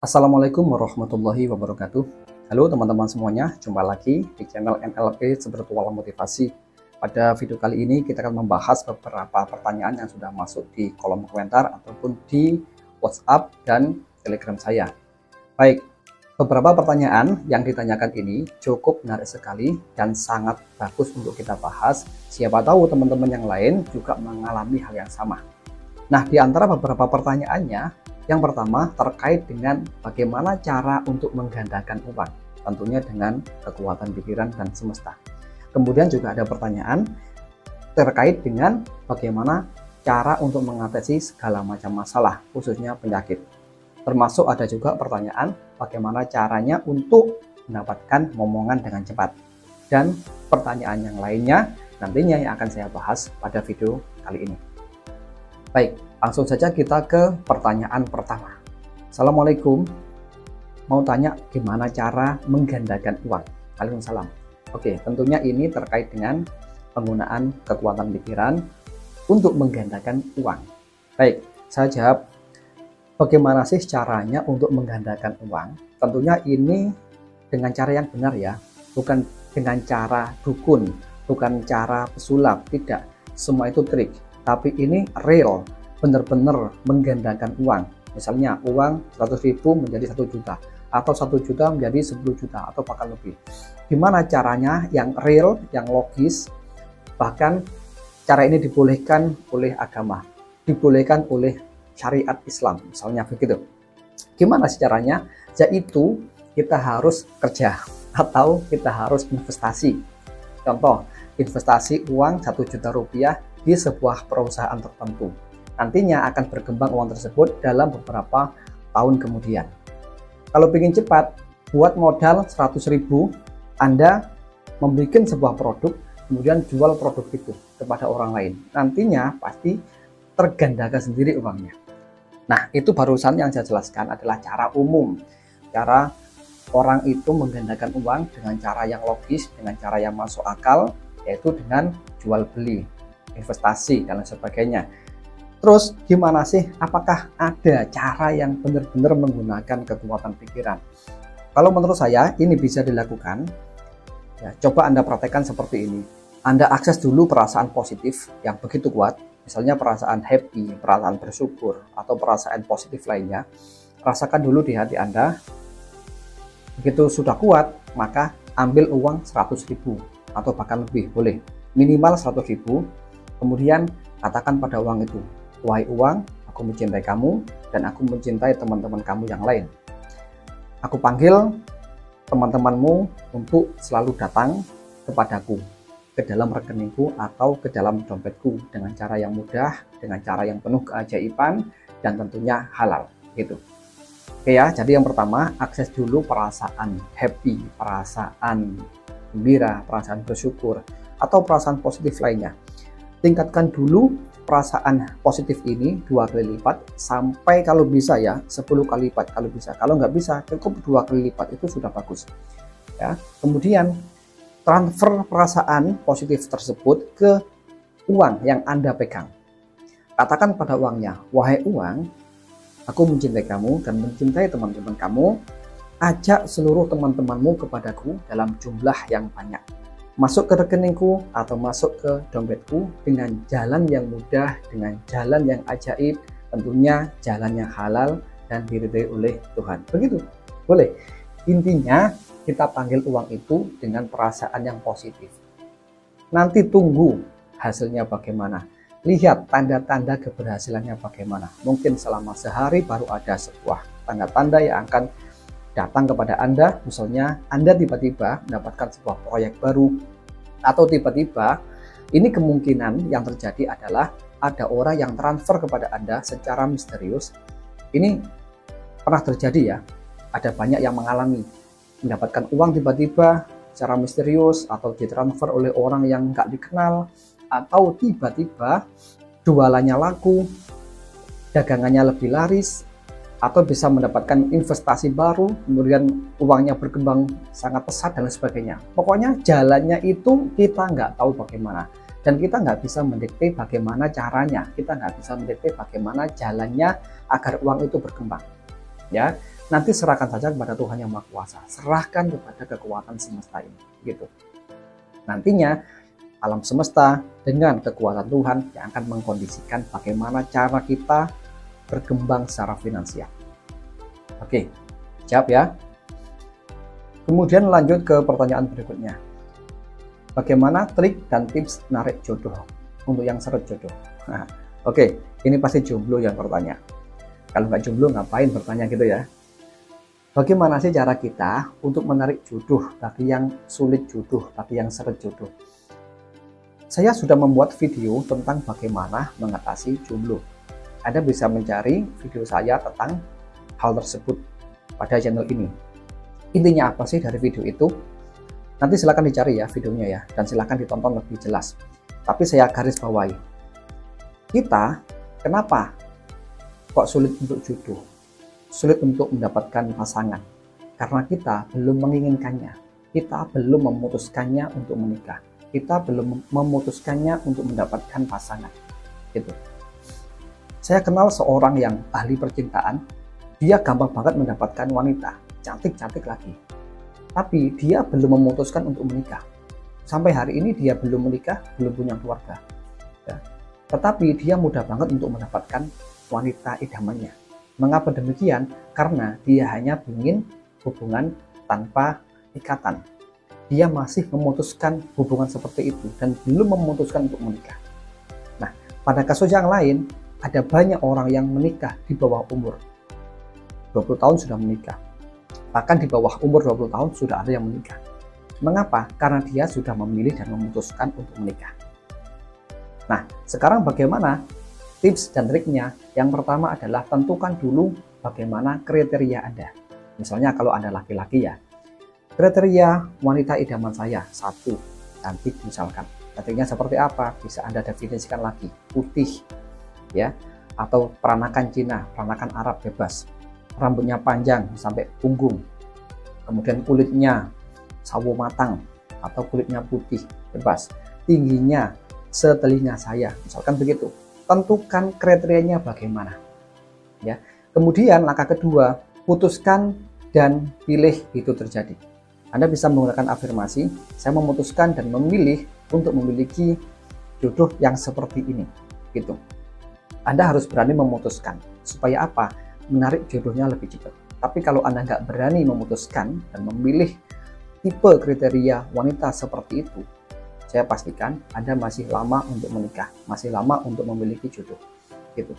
Assalamualaikum warahmatullahi wabarakatuh. Halo teman-teman semuanya, jumpa lagi di channel NLP Spiritual Motivasi. Pada video kali ini kita akan membahas beberapa pertanyaan yang sudah masuk di kolom komentar ataupun di WhatsApp dan Telegram saya. Baik, beberapa pertanyaan yang ditanyakan ini cukup menarik sekali dan sangat bagus untuk kita bahas. Siapa tahu teman-teman yang lain juga mengalami hal yang sama. Nah, di antara beberapa pertanyaannya, yang pertama terkait dengan bagaimana cara untuk menggandakan uang, tentunya dengan kekuatan pikiran dan semesta. Kemudian juga ada pertanyaan terkait dengan bagaimana cara untuk mengatasi segala macam masalah, khususnya penyakit. Termasuk ada juga pertanyaan bagaimana caranya untuk mendapatkan momongan dengan cepat. Dan pertanyaan yang lainnya nantinya yang akan saya bahas pada video kali ini. Baik, langsung saja kita ke pertanyaan pertama. Assalamualaikum, mau tanya gimana cara menggandakan uang? Waalaikumsalam. Oke, tentunya ini terkait dengan penggunaan kekuatan pikiran untuk menggandakan uang. Baik, saya jawab, bagaimana sih caranya untuk menggandakan uang? Tentunya ini dengan cara yang benar ya, bukan dengan cara dukun, bukan cara pesulap, tidak. Semua itu trik. Tapi ini real, benar-benar menggandakan uang. Misalnya uang 100.000 menjadi 1 juta, atau 1 juta menjadi 10 juta, atau bahkan lebih. Gimana caranya yang real, yang logis, bahkan cara ini dibolehkan oleh agama, dibolehkan oleh syariat Islam, misalnya begitu. Gimana sih caranya? Yaitu kita harus kerja, atau kita harus investasi. Contoh, investasi uang 1 juta rupiah di sebuah perusahaan tertentu. Nantinya akan berkembang uang tersebut dalam beberapa tahun kemudian. Kalau ingin cepat, buat modal 100.000, Anda membuat sebuah produk, kemudian jual produk itu kepada orang lain. Nantinya pasti tergandakan sendiri uangnya. Nah, itu barusan yang saya jelaskan adalah cara umum. Cara orang itu menggandakan uang dengan cara yang logis, dengan cara yang masuk akal, yaitu dengan jual beli, investasi, dan lain sebagainya. Terus gimana sih? Apakah ada cara yang benar-benar menggunakan kekuatan pikiran? Kalau menurut saya ini bisa dilakukan. Ya, coba Anda praktekkan seperti ini. Anda akses dulu perasaan positif yang begitu kuat, misalnya perasaan happy, perasaan bersyukur, atau perasaan positif lainnya. Rasakan dulu di hati Anda. Begitu sudah kuat, maka ambil uang 100.000 atau bahkan lebih, boleh. Minimal 100.000. Kemudian katakan pada uang itu, wahai uang, aku mencintai kamu dan aku mencintai teman-teman kamu yang lain. Aku panggil teman-temanmu untuk selalu datang kepadaku, ke dalam rekeningku atau ke dalam dompetku dengan cara yang mudah, dengan cara yang penuh keajaiban dan tentunya halal, gitu. Oke ya, jadi yang pertama, akses dulu perasaan happy, perasaan gembira, perasaan bersyukur, atau perasaan positif lainnya. Tingkatkan dulu perasaan positif ini 2 kali lipat sampai kalau bisa ya 10 kali lipat kalau bisa. Kalau nggak bisa cukup 2 kali lipat, itu sudah bagus ya. Kemudian transfer perasaan positif tersebut ke uang yang Anda pegang. Katakan pada uangnya, wahai uang, aku mencintai kamu dan mencintai teman-teman kamu. Ajak seluruh teman-temanmu kepadaku dalam jumlah yang banyak. Masuk ke rekeningku atau masuk ke dompetku dengan jalan yang mudah, dengan jalan yang ajaib, tentunya jalan yang halal dan diridhai oleh Tuhan. Begitu, boleh. Intinya kita panggil uang itu dengan perasaan yang positif. Nanti tunggu hasilnya bagaimana. Lihat tanda-tanda keberhasilannya bagaimana. Mungkin selama sehari baru ada sebuah tanda-tanda yang akan datang kepada Anda. Misalnya Anda tiba-tiba mendapatkan sebuah proyek baru, atau tiba-tiba ini kemungkinan yang terjadi adalah ada orang yang transfer kepada Anda secara misterius. Ini pernah terjadi ya, ada banyak yang mengalami mendapatkan uang tiba-tiba secara misterius, atau ditransfer oleh orang yang nggak dikenal, atau tiba-tiba jualannya laku, dagangannya lebih laris, atau bisa mendapatkan investasi baru, kemudian uangnya berkembang sangat pesat dan sebagainya. Pokoknya jalannya itu kita nggak tahu bagaimana, dan kita nggak bisa mendikte bagaimana caranya, kita nggak bisa mendikte bagaimana jalannya agar uang itu berkembang. Ya, nanti serahkan saja kepada Tuhan Yang Maha Kuasa, serahkan kepada kekuatan semesta ini, gitu. Nantinya alam semesta dengan kekuatan Tuhan yang akan mengkondisikan bagaimana cara kita berkembang secara finansial. Oke, siap ya. Kemudian lanjut ke pertanyaan berikutnya. Bagaimana trik dan tips narik jodoh untuk yang seret jodoh? Nah, oke, ini pasti jomblo yang bertanya. Kalau nggak jomblo ngapain bertanya gitu ya? Bagaimana sih cara kita untuk menarik jodoh bagi yang sulit jodoh, bagi yang seret jodoh? Saya sudah membuat video tentang bagaimana mengatasi jomblo. Anda bisa mencari video saya tentang hal tersebut pada channel ini. Intinya apa sih dari video itu? Nanti silahkan dicari ya videonya ya, dan silahkan ditonton lebih jelas. Tapi saya garis bawahi, kita kenapa kok sulit untuk jodoh? Sulit untuk mendapatkan pasangan? Karena kita belum menginginkannya, kita belum memutuskannya untuk menikah, kita belum memutuskannya untuk mendapatkan pasangan. Gitu. Saya kenal seorang yang ahli percintaan, dia gampang banget mendapatkan wanita, cantik-cantik lagi. Tapi dia belum memutuskan untuk menikah. Sampai hari ini dia belum menikah, belum punya keluarga. Ya. Tetapi dia mudah banget untuk mendapatkan wanita idamannya. Mengapa demikian? Karena dia hanya ingin hubungan tanpa ikatan. Dia masih memutuskan hubungan seperti itu dan belum memutuskan untuk menikah. Nah, pada kasus yang lain, ada banyak orang yang menikah di bawah umur 20 tahun sudah menikah. Bahkan di bawah umur 20 tahun sudah ada yang menikah. Mengapa? Karena dia sudah memilih dan memutuskan untuk menikah. Nah, sekarang bagaimana tips dan triknya? Yang pertama adalah tentukan dulu bagaimana kriteria Anda. Misalnya kalau Anda laki-laki ya, kriteria wanita idaman saya, 1, cantik misalkan. Cantiknya seperti apa? Bisa Anda definisikan lagi. Putih, ya, atau peranakan Cina, peranakan Arab bebas. Rambutnya panjang sampai punggung, kemudian kulitnya sawo matang atau kulitnya putih bebas, tingginya setelinga saya, misalkan begitu. Tentukan kriterianya bagaimana, ya. Kemudian langkah kedua, putuskan dan pilih itu terjadi. Anda bisa menggunakan afirmasi, saya memutuskan dan memilih untuk memiliki jodoh yang seperti ini, gitu. Anda harus berani memutuskan, supaya apa? Menarik jodohnya lebih cepat. Tapi kalau Anda nggak berani memutuskan dan memilih tipe kriteria wanita seperti itu, saya pastikan Anda masih lama untuk menikah, masih lama untuk memiliki jodoh. Gitu.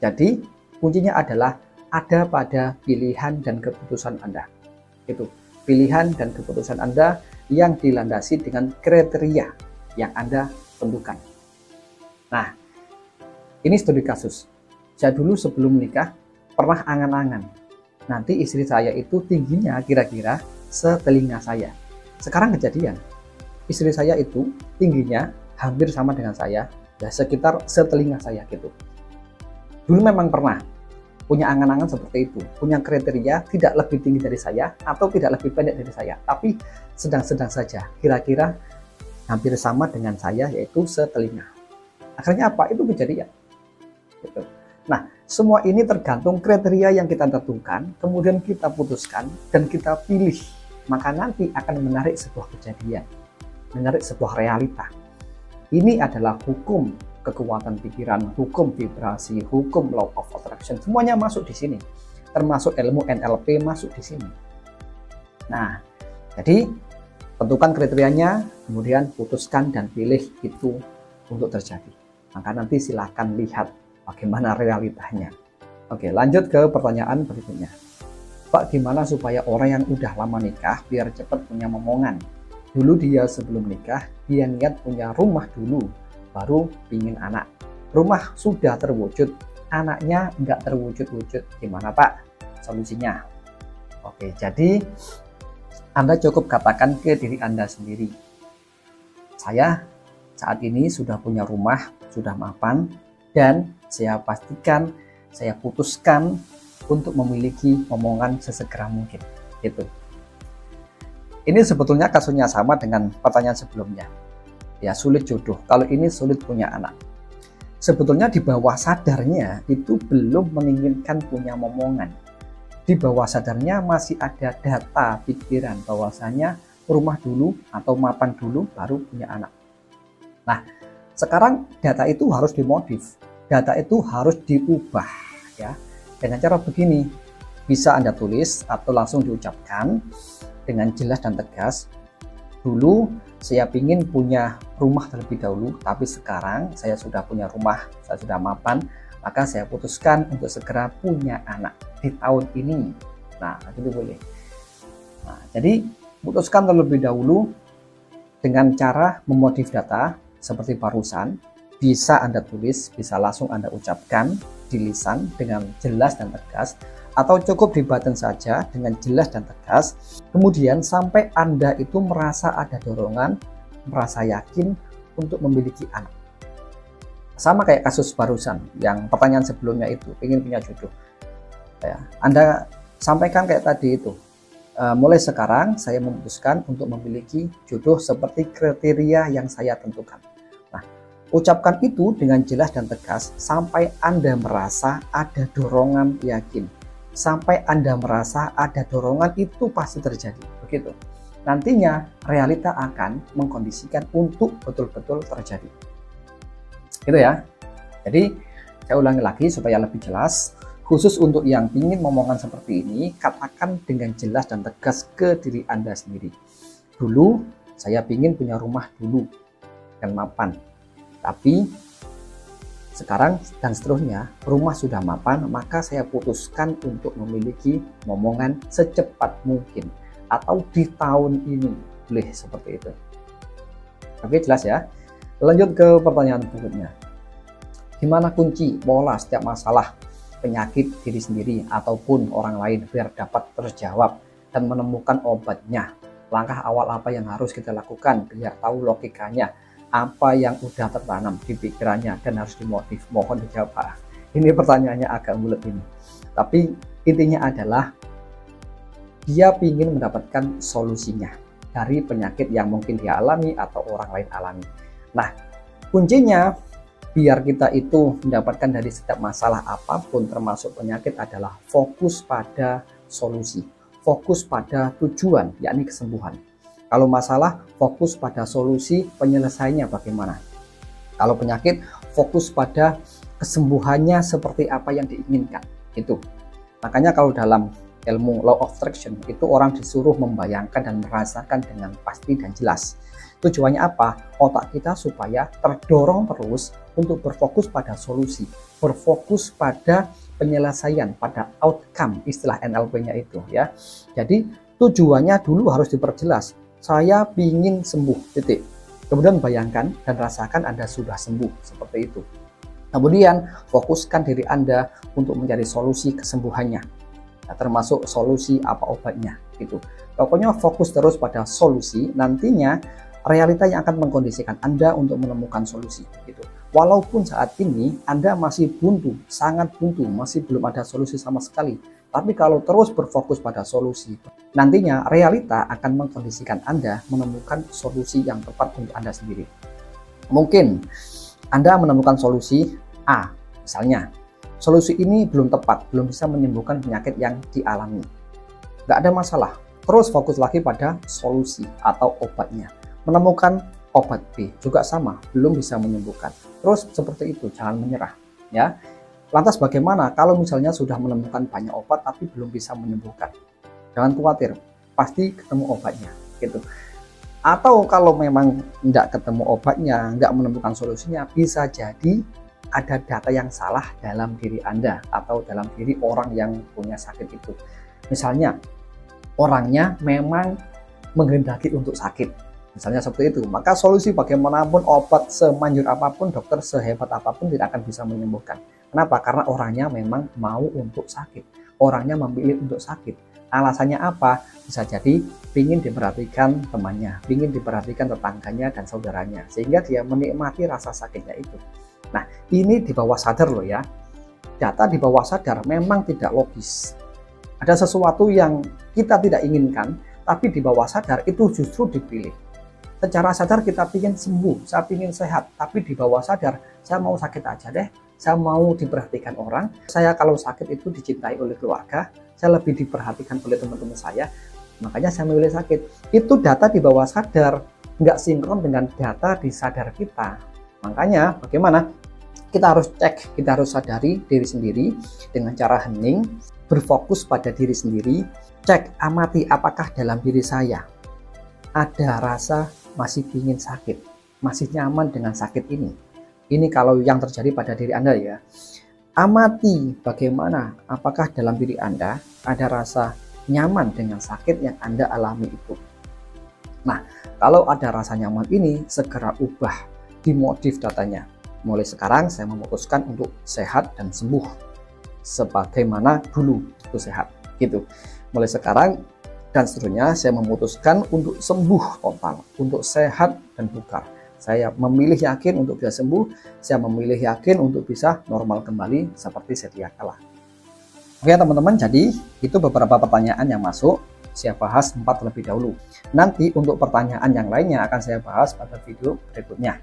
Jadi kuncinya adalah ada pada pilihan dan keputusan Anda. Itu pilihan dan keputusan Anda yang dilandasi dengan kriteria yang Anda tentukan. Nah, ini studi kasus. Saya dulu sebelum menikah pernah angan-angan, nanti istri saya itu tingginya kira-kira setelinga saya. Sekarang kejadian, istri saya itu tingginya hampir sama dengan saya, ya sekitar setelinga saya gitu. Dulu memang pernah punya angan-angan seperti itu, punya kriteria tidak lebih tinggi dari saya atau tidak lebih pendek dari saya, tapi sedang-sedang saja, kira-kira hampir sama dengan saya, yaitu setelinga. Akhirnya apa? Itu kejadian. Gitu. Nah, semua ini tergantung kriteria yang kita tentukan, kemudian kita putuskan dan kita pilih. Maka nanti akan menarik sebuah kejadian, menarik sebuah realita. Ini adalah hukum kekuatan pikiran, hukum vibrasi, hukum law of attraction. Semuanya masuk di sini, termasuk ilmu NLP masuk di sini. Nah, jadi tentukan kriterianya, kemudian putuskan dan pilih itu untuk terjadi. Maka nanti silahkan lihat bagaimana realitanya. Oke, lanjut ke pertanyaan berikutnya. Pak, gimana supaya orang yang udah lama nikah biar cepat punya momongan? Dulu dia sebelum nikah, dia niat punya rumah dulu, baru pingin anak. Rumah sudah terwujud, anaknya nggak terwujud-wujud. Gimana Pak solusinya? Oke, jadi Anda cukup katakan ke diri Anda sendiri. Saya saat ini sudah punya rumah, sudah mapan, dan saya pastikan, saya putuskan untuk memiliki omongan sesegera mungkin. Gitu. Ini sebetulnya kasusnya sama dengan pertanyaan sebelumnya. Ya, sulit jodoh. Kalau ini sulit punya anak. Sebetulnya di bawah sadarnya itu belum menginginkan punya momongan. di bawah sadarnya masih ada data pikiran bahwasanya rumah dulu atau mapan dulu baru punya anak. Nah, sekarang data itu harus dimodif, data itu harus diubah ya. Dengan cara begini, bisa Anda tulis atau langsung diucapkan dengan jelas dan tegas. Dulu saya ingin punya rumah terlebih dahulu, tapi sekarang saya sudah punya rumah, saya sudah mapan, maka saya putuskan untuk segera punya anak di tahun ini. Nah, itu boleh. Nah, jadi putuskan terlebih dahulu dengan cara memodif data seperti barusan. Bisa Anda tulis, bisa langsung Anda ucapkan di lisan dengan jelas dan tegas, atau cukup di button saja dengan jelas dan tegas. Kemudian sampai Anda itu merasa ada dorongan, merasa yakin untuk memiliki anak. Sama kayak kasus barusan yang pertanyaan sebelumnya itu, ingin punya jodoh ya, Anda sampaikan kayak tadi itu, mulai sekarang saya memutuskan untuk memiliki jodoh seperti kriteria yang saya tentukan. Nah, ucapkan itu dengan jelas dan tegas sampai Anda merasa ada dorongan yakin, sampai Anda merasa ada dorongan itu pasti terjadi, begitu. Nantinya realita akan mengkondisikan untuk betul-betul terjadi. Gitu ya. Jadi saya ulangi lagi supaya lebih jelas. Khusus untuk yang ingin momongan seperti ini, katakan dengan jelas dan tegas ke diri Anda sendiri. Dulu saya ingin punya rumah dulu dan mapan. Tapi sekarang dan seterusnya rumah sudah mapan, maka saya putuskan untuk memiliki momongan secepat mungkin atau di tahun ini, boleh seperti itu. Oke, jelas ya. Lanjut ke pertanyaan berikutnya. Gimana kunci pola setiap masalah penyakit diri sendiri ataupun orang lain biar dapat terjawab dan menemukan obatnya? Langkah awal apa yang harus kita lakukan biar tahu logikanya, apa yang udah tertanam di pikirannya dan harus dimodif? Mohon dijawab Pak. Ini pertanyaannya agak bulat ini. Tapi intinya adalah dia ingin mendapatkan solusinya dari penyakit yang mungkin dia alami atau orang lain alami. Nah, kuncinya biar kita itu mendapatkan dari setiap masalah apapun termasuk penyakit adalah fokus pada solusi, fokus pada tujuan, yakni kesembuhan. Kalau masalah, fokus pada solusi penyelesaiannya bagaimana. Kalau penyakit, fokus pada kesembuhannya seperti apa yang diinginkan. Itu. Makanya kalau dalam ilmu Law of Attraction itu orang disuruh membayangkan dan merasakan dengan pasti dan jelas. Tujuannya apa? Otak kita supaya terdorong terus untuk berfokus pada solusi, berfokus pada penyelesaian, pada outcome, istilah NLP-nya itu ya. Jadi tujuannya dulu harus diperjelas. Saya ingin sembuh, titik. Kemudian bayangkan dan rasakan Anda sudah sembuh, seperti itu. Kemudian fokuskan diri Anda untuk mencari solusi kesembuhannya, nah, termasuk solusi apa obatnya, gitu. Pokoknya fokus terus pada solusi. Nantinya realita yang akan mengkondisikan Anda untuk menemukan solusi, gitu. Walaupun saat ini Anda masih buntu, sangat buntu, masih belum ada solusi sama sekali. Tapi kalau terus berfokus pada solusi, nantinya realita akan mengkondisikan Anda menemukan solusi yang tepat untuk Anda sendiri. Mungkin Anda menemukan solusi A, misalnya. Solusi ini belum tepat, belum bisa menyembuhkan penyakit yang dialami. Nggak ada masalah, terus fokus lagi pada solusi atau obatnya. Menemukan obat B, juga sama, belum bisa menyembuhkan. Terus seperti itu, jangan menyerah. Ya. Lantas bagaimana kalau misalnya sudah menemukan banyak obat tapi belum bisa menyembuhkan? Jangan khawatir, pasti ketemu obatnya, gitu. Atau kalau memang tidak ketemu obatnya, nggak menemukan solusinya, bisa jadi ada data yang salah dalam diri Anda atau dalam diri orang yang punya sakit itu. Misalnya, orangnya memang menghendaki untuk sakit, misalnya seperti itu. Maka solusi bagaimanapun, obat semanjur apapun, dokter sehebat apapun tidak akan bisa menyembuhkan. Kenapa? Karena orangnya memang mau untuk sakit. Orangnya memilih untuk sakit. Alasannya apa? Bisa jadi ingin diperhatikan temannya, ingin diperhatikan tetangganya dan saudaranya, sehingga dia menikmati rasa sakitnya itu. Nah, ini di bawah sadar loh ya. Data di bawah sadar memang tidak logis. Ada sesuatu yang kita tidak inginkan, tapi di bawah sadar itu justru dipilih. Secara sadar kita ingin sembuh, saya ingin sehat, tapi di bawah sadar saya mau sakit aja deh, saya mau diperhatikan orang. Saya kalau sakit itu dicintai oleh keluarga, saya lebih diperhatikan oleh teman-teman saya, makanya saya memilih sakit. Itu data di bawah sadar, nggak sinkron dengan data di sadar kita. Makanya bagaimana? Kita harus cek, kita harus sadari diri sendiri dengan cara hening, berfokus pada diri sendiri, cek, amati apakah dalam diri saya ada rasa masih ingin sakit, masih nyaman dengan sakit ini. Ini kalau yang terjadi pada diri Anda ya. Amati bagaimana, apakah dalam diri Anda ada rasa nyaman dengan sakit yang Anda alami itu. Nah, kalau ada rasa nyaman ini, segera ubah, dimodif datanya. Mulai sekarang saya memutuskan untuk sehat dan sembuh sebagaimana dulu itu sehat gitu. Mulai sekarang dan seterusnya saya memutuskan untuk sembuh total, untuk sehat dan bugar. Saya memilih yakin untuk bisa sembuh, saya memilih yakin untuk bisa normal kembali seperti sedia kala. Oke teman-teman, jadi itu beberapa pertanyaan yang masuk, saya bahas 4 terlebih dahulu. Nanti untuk pertanyaan yang lainnya akan saya bahas pada video berikutnya.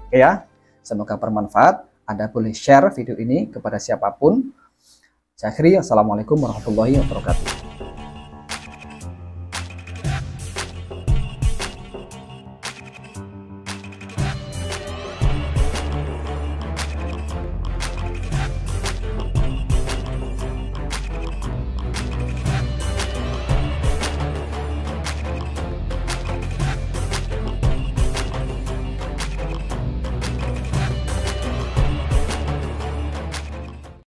Oke ya. Semoga bermanfaat. Anda boleh share video ini kepada siapapun. Saya akhiri. Assalamualaikum warahmatullahi wabarakatuh.